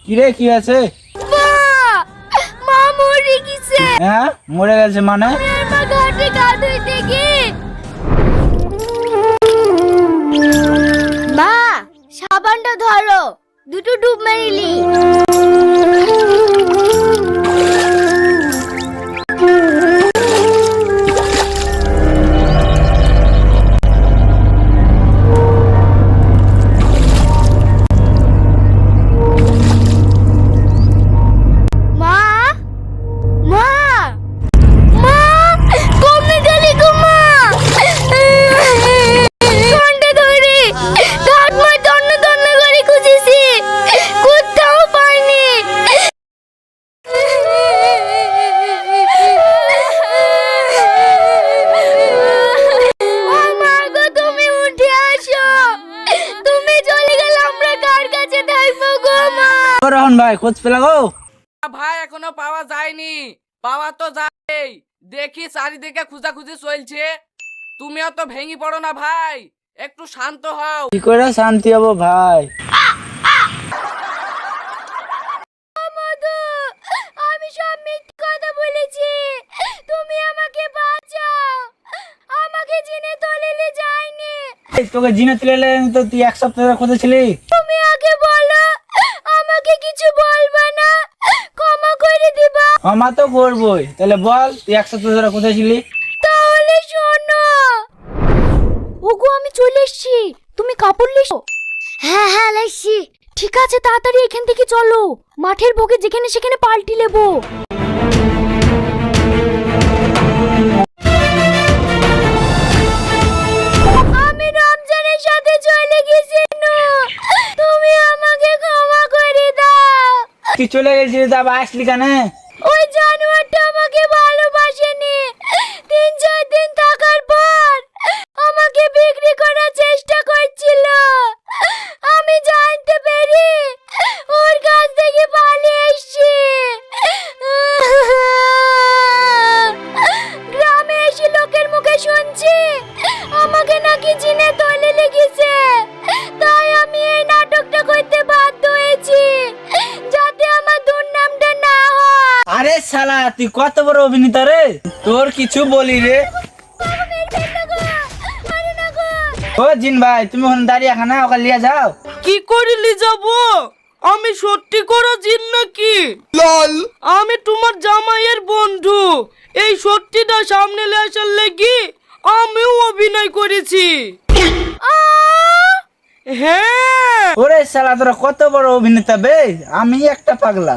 কিরে কি আছে? মা মরে গেছে। হ্যাঁ মরে গেছে মানে? মা ঘাটে গা ধুইতে গিয়ে। মা সাবানটা ধরো, দুটো ডুব মারিলি। রহন ভাই খোঁজ পেলা গো? ভাই এখনো পাওয়া যায়নি, পাওয়া তো যায়। দেখি চারিদিকে খুঁজাখুঁজি চলছে। তুমিও তো ভেঙে পড়ো না ভাই, একটু শান্ত হও। কি করে শান্তি হবো ভাই? আমি সব মিথ্যে কথা বলেছি, তুমি আমাকে বাঁচাও। আমাকে জিনে তলেলে যায়নি। তোকে জিনে তুলে তো তুই এক সপ্তাহ ধরে খুঁজেছিলি। তুমি আগে বলো, আমাকে কিছু বলবা না, ক্ষমা করে দিবা। ক্ষমা তো করবোই, তাহলে বল তুই এক সপ্তাহ ধরে কোথায় ছিলি? তাহলে শোনো। ওগো আমি চলে এসেছি, তুমি কাপড় লিসো? হ্যাঁ হ্যাঁ লাইছি। ঠিক আছে তাড়াতাড়ি এখান থেকে চলো, মাঠের বকে যেখানে সেখানে পাল্টি লেবো। আমি রমজানের সাথে চলে গেছি নু, তুমি আমাকে ক্ষমা করে দাও। তুই চলে গেছিলি তা আবার আসলি কেন? ওই জানোয়ারটা আমাকে ভালোবাসেনি। 3-4 দিন থাকার পর আমাকে বিক্রি করার চেষ্টা করছিল। আমি জানতে পেরে ওর কাছ থেকে পালিয়ে এসেছি। গ্রামে এসে লোকের মুখে শুনছি আমাকে নাকি জিনে তলে লেগেছে। তাই আমি এই নাটকটা করতে বাধ্য হয়েছি, যাতে আমার দুর্নামটা না হয়। আরে শালা তুই কত বড় অভিনেতা রে, তোর কিছু বলি রে। ও জিন ভাই তুমি ওখানে দাঁড়িয়ে খানা ওকে লিয়ে যাও। কি করিলি যাব? আমি সত্যি করে জিন নাকি? লল, আমি তোমার জামাইয়ের বন্ধু। এই সত্যিটা সামনে আসার লাগি আমিও অভিনয় করেছি। হ্যাঁ। ওরে শালা তোরা কত বড় অভিনেতা বে, আমি একটা পাগলা।